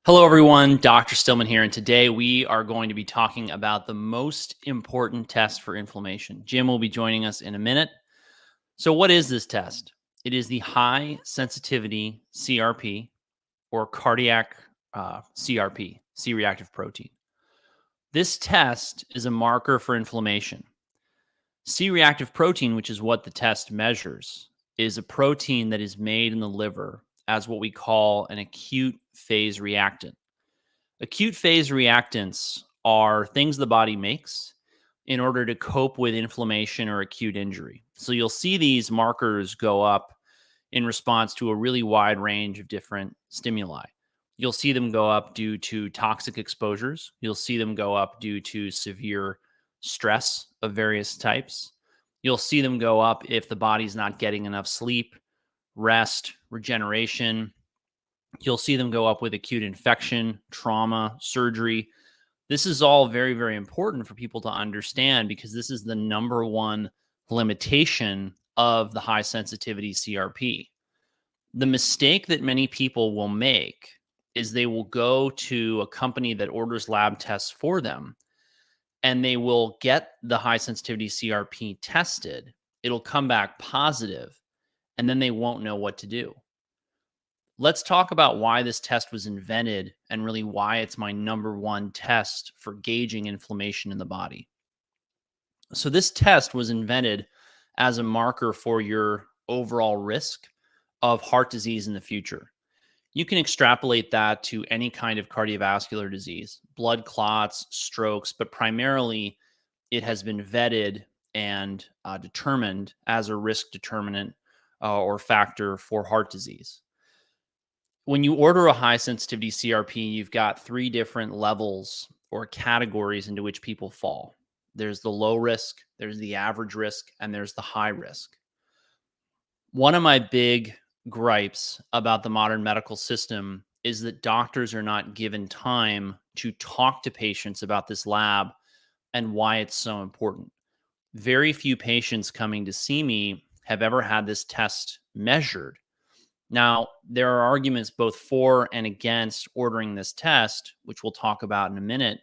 Hello, everyone. Dr. Stillman here, and today we are going to be talking about the most important test for inflammation. Jim will be joining us in a minute. So, what is this test? It is the high sensitivity CRP or cardiac CRP, C-reactive protein. This test is a marker for inflammation. C-reactive protein, which is what the test measures, is a protein that is made in the liver as what we call an acute phase reactant. Acute phase reactants are things the body makes in order to cope with inflammation or acute injury. So you'll see these markers go up in response to a really wide range of different stimuli. You'll see them go up due to toxic exposures. You'll see them go up due to severe stress of various types. You'll see them go up if the body's not getting enough sleep, rest, regeneration. You'll see them go up with acute infection, trauma, surgery. This is all very, very important for people to understand because this is the number one limitation of the high sensitivity CRP. The mistake that many people will make is they will go to a company that orders lab tests for them and they will get the high sensitivity CRP tested. It'll come back positive and then they won't know what to do. Let's talk about why this test was invented and really why it's my number one test for gauging inflammation in the body. So this test was invented as a marker for your overall risk of heart disease in the future. You can extrapolate that to any kind of cardiovascular disease, blood clots, strokes, but primarily it has been vetted and determined as a risk determinant or factor for heart disease. When you order a high sensitivity CRP, you've got three different levels or categories into which people fall. There's the low risk, there's the average risk, and there's the high risk. One of my big gripes about the modern medical system is that doctors are not given time to talk to patients about this lab and why it's so important. Very few patients coming to see me have ever had this test measured. Now, there are arguments both for and against ordering this test, which we'll talk about in a minute.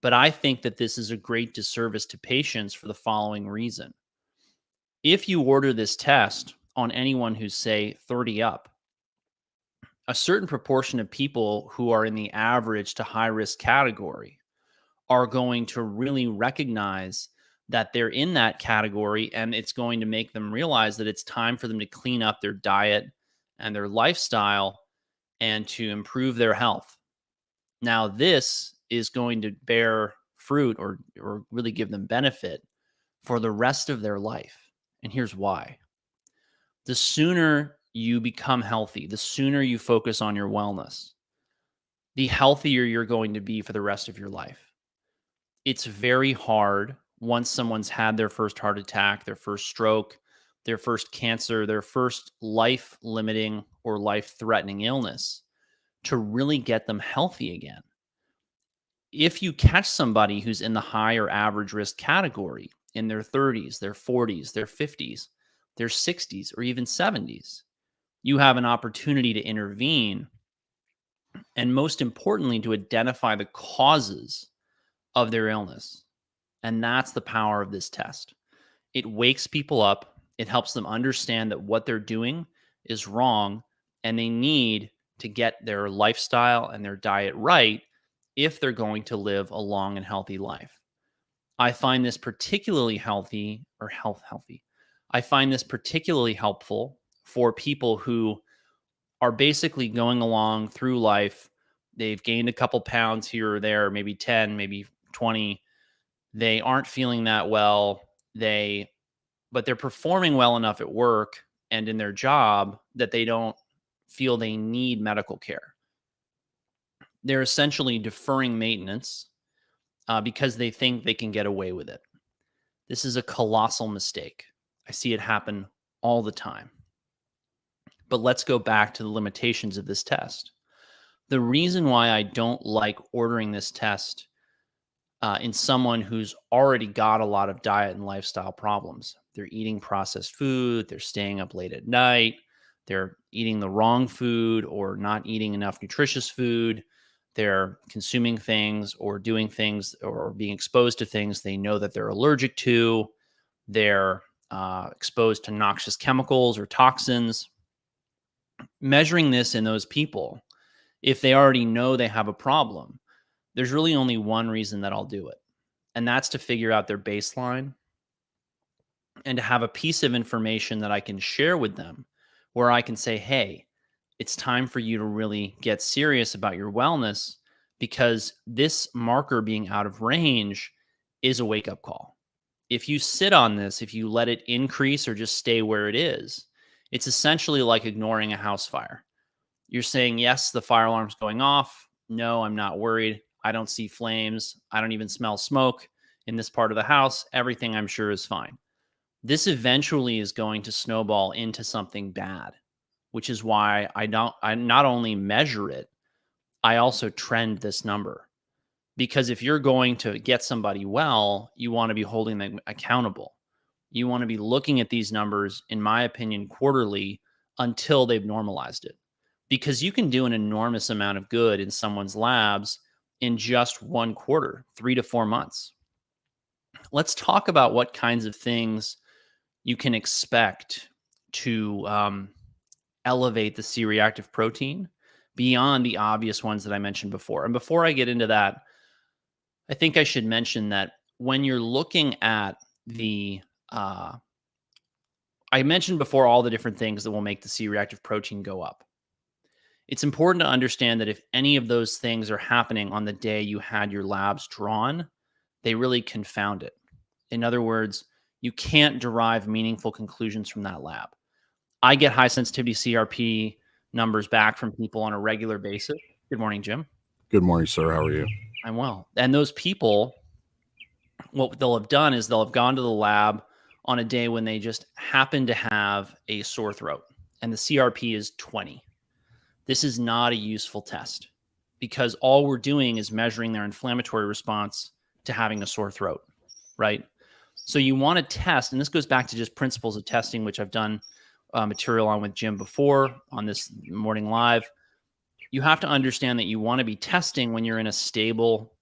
But I think that this is a great disservice to patients for the following reason. If you order this test on anyone who's, say, 30 up, a certain proportion of people who are in the average to high risk category are going to really recognize that they're in that category, and it's going to make them realize that it's time for them to clean up their diet and their lifestyle and to improve their health. Now, this is going to bear fruit or really give them benefit for the rest of their life. And here's why. The sooner you become healthy, the sooner you focus on your wellness, the healthier you're going to be for the rest of your life. It's very hard once someone's had their first heart attack, their first stroke, their first cancer, their first life-limiting or life-threatening illness, to really get them healthy again. If you catch somebody who's in the high or average risk category in their 30s, their 40s, their 50s, their 60s, or even 70s, you have an opportunity to intervene and, most importantly, to identify the causes of their illness. And that's the power of this test. It wakes people up. It helps them understand that what they're doing is wrong and they need to get their lifestyle and their diet right if they're going to live a long and healthy life. I find this particularly healthy. I find this particularly helpful for people who are basically going along through life. They've gained a couple pounds here or there, maybe 10, maybe 20. They aren't feeling that well. But they're performing well enough at work and in their job that they don't feel they need medical care. They're essentially deferring maintenance because they think they can get away with it. This is a colossal mistake. I see it happen all the time. But let's go back to the limitations of this test. The reason why I don't like ordering this test in someone who's already got a lot of diet and lifestyle problems. They're eating processed food, they're staying up late at night, they're eating the wrong food or not eating enough nutritious food, they're consuming things or doing things or being exposed to things they know that they're allergic to. They're exposed to noxious chemicals or toxins. Measuring this in those people, if they already know they have a problem, there's really only one reason that I'll do it. And that's to figure out their baseline and to have a piece of information that I can share with them where I can say, hey, it's time for you to really get serious about your wellness because this marker being out of range is a wake up call. If you sit on this, if you let it increase or just stay where it is, it's essentially like ignoring a house fire. You're saying, yes, the fire alarm's going off. No, I'm not worried. I don't see flames. I don't even smell smoke in this part of the house. Everything I'm sure is fine. This eventually is going to snowball into something bad, which is why I not only measure it, I also trend this number. Because if you're going to get somebody well, you want to be holding them accountable. You want to be looking at these numbers, in my opinion, quarterly until they've normalized it. Because you can do an enormous amount of good in someone's labs in just one quarter, 3 to 4 months. Let's talk about what kinds of things you can expect to elevate the C-reactive protein beyond the obvious ones that I mentioned before. And before I get into that, I think I should mention that when you're looking at the, I mentioned before all the different things that will make the C-reactive protein go up. It's important to understand that if any of those things are happening on the day you had your labs drawn, they really confound it. In other words, you can't derive meaningful conclusions from that lab. I get high sensitivity CRP numbers back from people on a regular basis. Good morning, Jim. Good morning, sir. How are you? I'm well. And those people, what they'll have done is they'll have gone to the lab on a day when they just happen to have a sore throat and the CRP is 20. This is not a useful test because all we're doing is measuring their inflammatory response to having a sore throat, right? So you want to test, and this goes back to just principles of testing, which I've done material on with Jim before on this morning live. You have to understand that you want to be testing when you're in a stable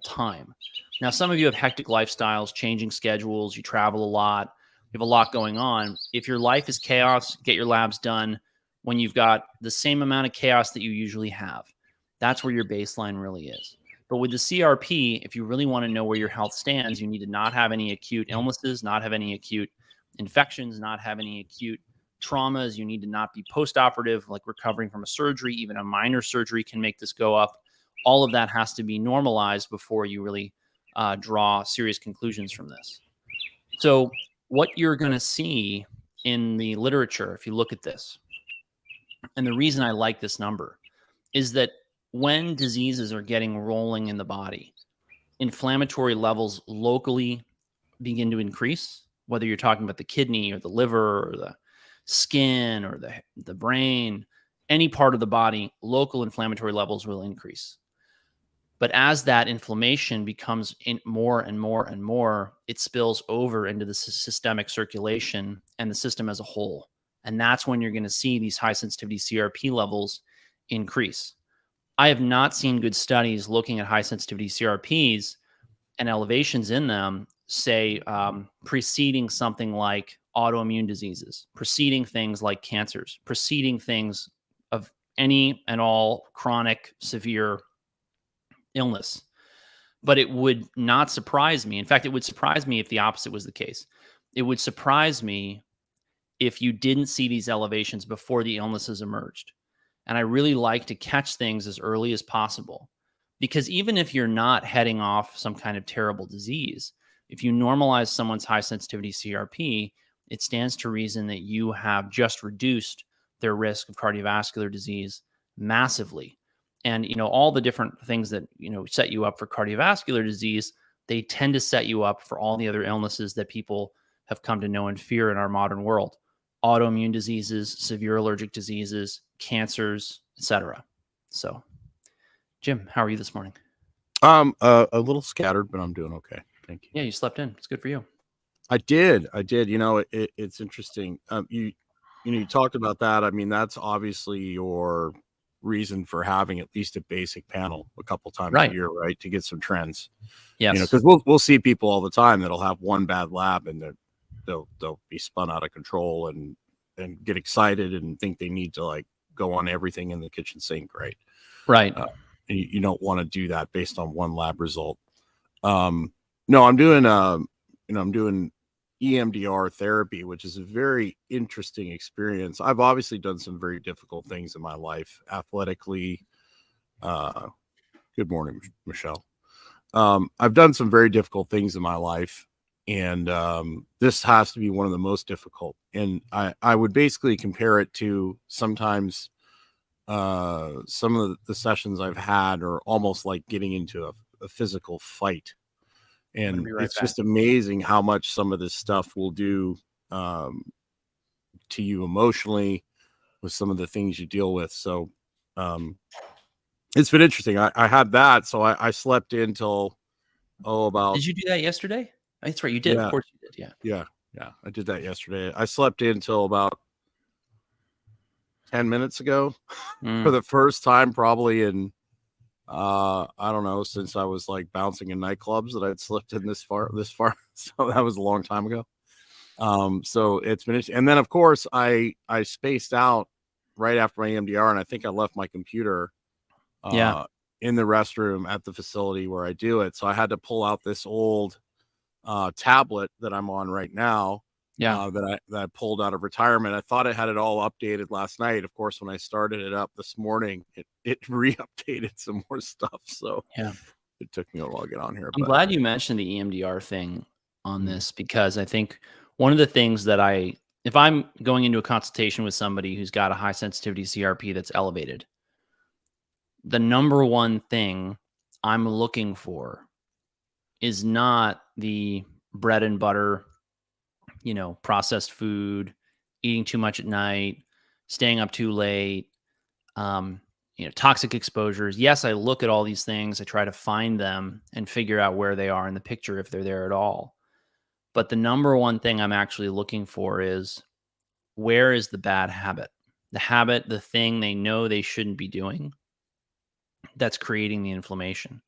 time. Now, some of you have hectic lifestyles, changing schedules, you travel a lot, you have a lot going on. If your life is chaos, get your labs done when you've got the same amount of chaos that you usually have. That's where your baseline really is. But with the CRP, if you really want to know where your health stands, you need to not have any acute illnesses, not have any acute infections, not have any acute traumas. You need to not be post-operative, like recovering from a surgery. Even a minor surgery can make this go up. All of that has to be normalized before you really draw serious conclusions from this. So what you're going to see in the literature, if you look at this, and the reason I like this number is that when diseases are getting rolling in the body, inflammatory levels locally begin to increase, whether you're talking about the kidney or the liver or the skin or the brain, any part of the body, local inflammatory levels will increase. But as that inflammation becomes more and more and more, it spills over into the systemic circulation and the system as a whole. And that's when you're going to see these high sensitivity CRP levels increase. I have not seen good studies looking at high sensitivity CRPs and elevations in them, say, preceding something like autoimmune diseases, preceding things like cancers, preceding things of any and all chronic, severe illness. But it would not surprise me. In fact, it would surprise me if the opposite was the case. It would surprise me if you didn't see these elevations before the illnesses emerged. And I really like to catch things as early as possible, because even if you're not heading off some kind of terrible disease, if you normalize someone's high sensitivity CRP, it stands to reason that you have just reduced their risk of cardiovascular disease massively. And, all the different things that, set you up for cardiovascular disease, they tend to set you up for all the other illnesses that people have come to know and fear in our modern world. Autoimmune diseases, severe allergic diseases, cancers, etc. So, Jim, how are you this morning? A little scattered, but I'm doing okay. Thank you. Yeah, you slept in. It's good for you. I did. It's interesting. You talked about that. I mean, that's obviously your reason for having at least a basic panel a couple times Right. a year, right? To get some trends. Yes. Because we'll see people all the time that'll have one bad lab and they'll be spun out of control and get excited and think they need to like go on everything in the kitchen sink, right? Right. And you don't want to do that based on one lab result. No, I'm doing I'm doing EMDR therapy, which is a very interesting experience. I've obviously done some very difficult things in my life athletically. Good morning, Michelle. I've done some very difficult things in my life, and this has to be one of the most difficult. And I would basically compare it to sometimes some of the sessions I've had are almost like getting into a physical fight. And Be right it's back. just amazing how much some of this stuff will do to you emotionally with some of the things you deal with. So it's been interesting. I had that. So I slept in till, about. Did you do that yesterday? That's right. You did. Of Yeah. course you did. Yeah. Yeah. I did that yesterday. I slept in till about 10 minutes ago for the first time, probably in, I don't know, since I was like bouncing in nightclubs that I'd slept in this far. So that was a long time ago. So it's been, and then of course I spaced out right after my EMDR, and I think I left my computer, in the restroom at the facility where I do it. So I had to pull out this old, tablet that I'm on right now. That I pulled out of retirement. I thought I had it all updated last night. Of course, when I started it up this morning, it re-updated some more stuff. So it took me a while to get on here. I'm glad you mentioned the EMDR thing on this, because I think one of the things that if I'm going into a consultation with somebody who's got a high sensitivity CRP that's elevated, the number one thing I'm looking for is not the bread and butter, processed food, eating too much at night, staying up too late, toxic exposures. Yes, I look at all these things. I try to find them and figure out where they are in the picture, if they're there at all. But the number one thing I'm actually looking for is, where is the bad habit? The thing they know they shouldn't be doing, that's creating the inflammation.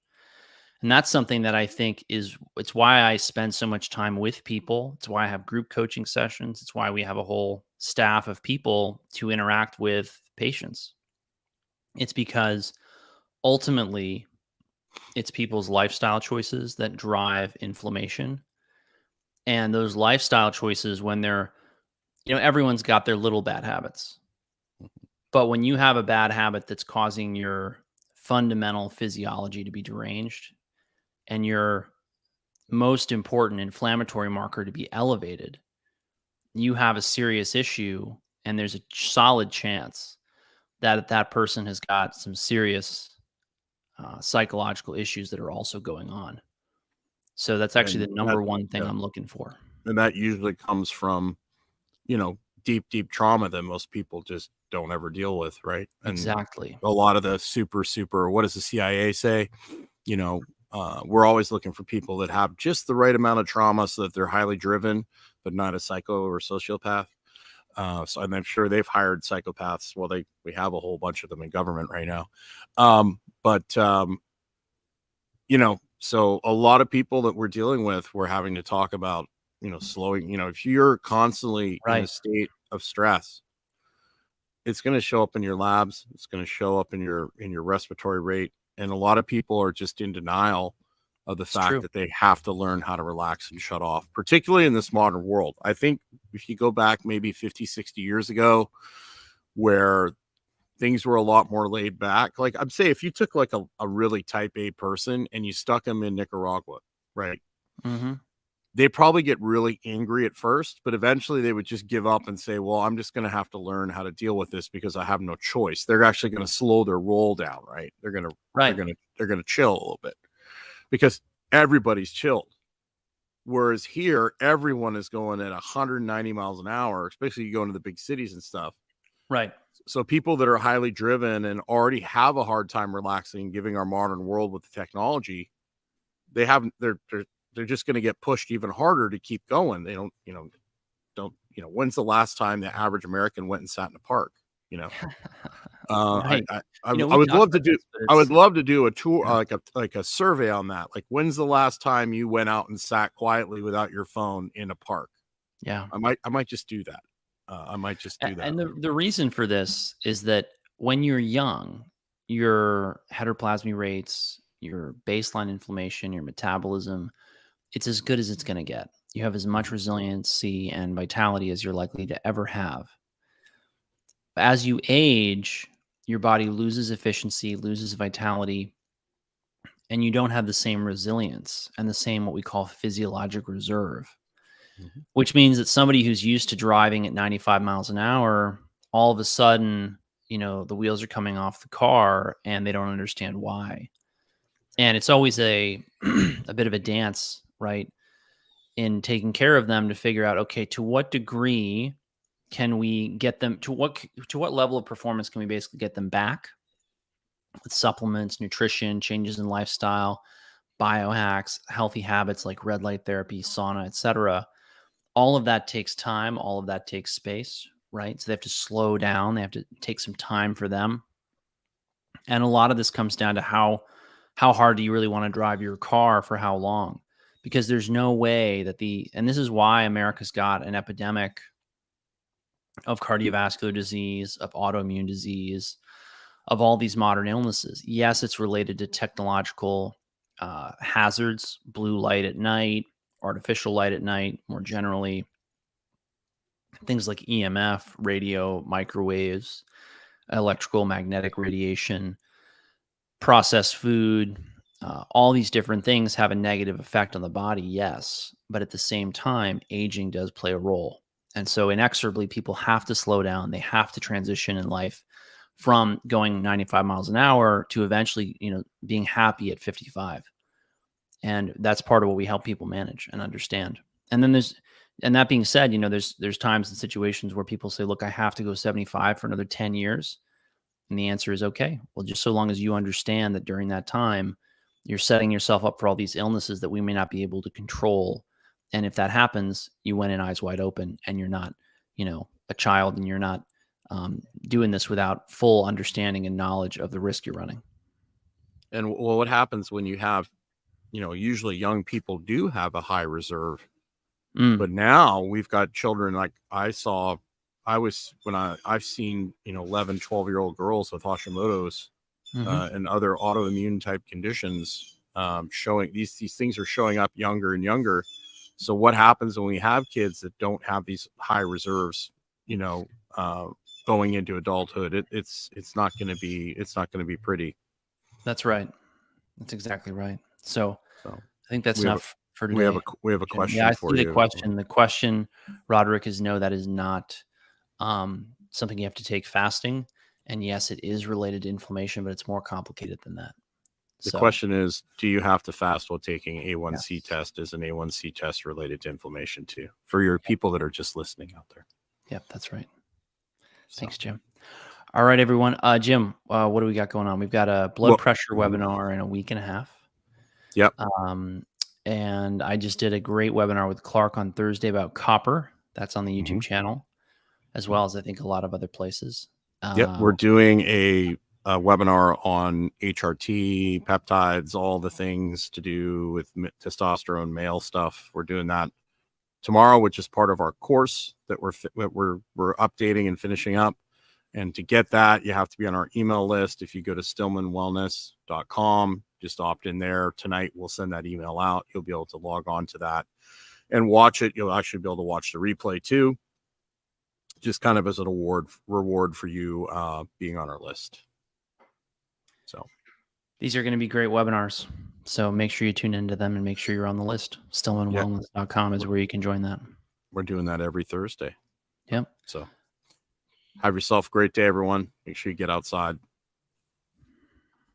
And that's something that I think it's why I spend so much time with people. It's why I have group coaching sessions. It's why we have a whole staff of people to interact with patients. It's because ultimately it's people's lifestyle choices that drive inflammation. And those lifestyle choices, when they're, everyone's got their little bad habits. But when you have a bad habit that's causing your fundamental physiology to be deranged, and your most important inflammatory marker to be elevated, you have a serious issue, and there's a solid chance that that person has got some serious psychological issues that are also going on. So that's actually the number one thing I'm looking for. And that usually comes from, deep trauma that most people just don't ever deal with, right? And exactly. A lot of the super, what does the CIA say? We're always looking for people that have just the right amount of trauma so that they're highly driven, but not a psycho or sociopath. So I'm sure they've hired psychopaths. Well, we have a whole bunch of them in government right now. So a lot of people that we're dealing with, we're having to talk about, slowing, if you're constantly in a state of stress, it's going to show up in your labs. It's going to show up in your respiratory rate. And a lot of people are just in denial of the fact that they have to learn how to relax and shut off, particularly in this modern world. I think if you go back maybe 50, 60 years ago, where things were a lot more laid back, like I'd say if you took like a really type A person and you stuck them in Nicaragua, right? Mm-hmm. They probably get really angry at first, but eventually they would just give up and say, well, I'm just going to have to learn how to deal with this because I have no choice. They're actually going to slow their roll down, right? They're going to chill a little bit because everybody's chilled. Whereas here, everyone is going at 190 miles an hour, especially you go into the big cities and stuff. Right. So people that are highly driven and already have a hard time relaxing, giving our modern world with the technology, they're just going to get pushed even harder to keep going. They don't, when's the last time the average American went and sat in a park, Right. I We would talk love to about do. this, but I would it's love to do a tour, yeah. like a survey on that. Like, when's the last time you went out and sat quietly without your phone in a park? Yeah. I might just do that. I might just do that. And the reason for this is that when you're young, your heteroplasmy rates, your baseline inflammation, your metabolism, it's as good as it's going to get. You have as much Mhm. resiliency and vitality as you're likely to ever have. As you age, your body loses efficiency, loses vitality, and you don't have the same resilience and the same what we call physiologic reserve, Mhm. which means that somebody who's used to driving at 95 miles an hour, all of a sudden, the wheels are coming off the car and they don't understand why. And it's always a a bit of a dance, right? In taking care of them to figure out, okay, to what degree can we get them to what level of performance can we basically get them back with supplements, nutrition, changes in lifestyle, biohacks, healthy habits like red light therapy, sauna, etc. All of that takes time, all of that takes space, right? So they have to slow down, they have to take some time for them. And a lot of this comes down to how hard do you really want to drive your car for how long? Because there's no way that and this is why America's got an epidemic of cardiovascular disease, of autoimmune disease, of all these modern illnesses. Yes, it's related to technological hazards, blue light at night, artificial light at night, more generally, things like EMF, radio, microwaves, electrical, magnetic radiation, processed food. All these different things have a negative effect on the body, yes. But at the same time, aging does play a role. And so inexorably, people have to slow down. They have to transition in life from going 95 miles an hour to eventually, being happy at 55. And that's part of what we help people manage and understand. And then and that being said, there's times and situations where people say, look, I have to go 75 for another 10 years. And the answer is okay. Well, just so long as you understand that during that time, you're setting yourself up for all these illnesses that we may not be able to control. And if that happens, you went in eyes wide open and you're not, a child, and you're not doing this without full understanding and knowledge of the risk you're running. And well, what happens when you have, usually young people do have a high reserve, but now we've got children like I've seen, 11, 12-year-old girls with Hashimoto's and other autoimmune type conditions showing these things are showing up younger and younger. So what happens when we have kids that don't have these high reserves, going into adulthood? It's not going to be pretty. That's right. That's exactly right. So So I think that's we have enough for we have a today, we have a Jim. Yeah, question I see for the you. question. The question, Roderick, is no, that is not something you have to take fasting. And yes, it is related to inflammation, but it's more complicated than that. The So, question is, do you have to fast while taking A1C yes. test? Is an A1C test related to inflammation too? For your people that are just listening out there. Yep, that's right. So. Thanks, Jim. All right, everyone. Jim, what do we got going on? We've got a blood pressure webinar in a week and a half. Yep. And I just did a great webinar with Clark on Thursday about copper. That's on the YouTube channel, as well as I think a lot of other places. Yep. We're doing a webinar on HRT, peptides, all the things to do with testosterone, male stuff. We're doing that tomorrow, which is part of our course that we're updating and finishing up. And to get that, you have to be on our email list. If you go to stillmanwellness.com, just opt in there. Tonight, we'll send that email out. You'll be able to log on to that and watch it. You'll actually be able to watch the replay too, just kind of as an reward for you being on our list. So these are going to be great webinars. So make sure you tune into them and make sure you're on the list. Stillmanwellness.com is where you can join that. We're doing that every Thursday. Yep. So have yourself a great day, everyone. Make sure you get outside.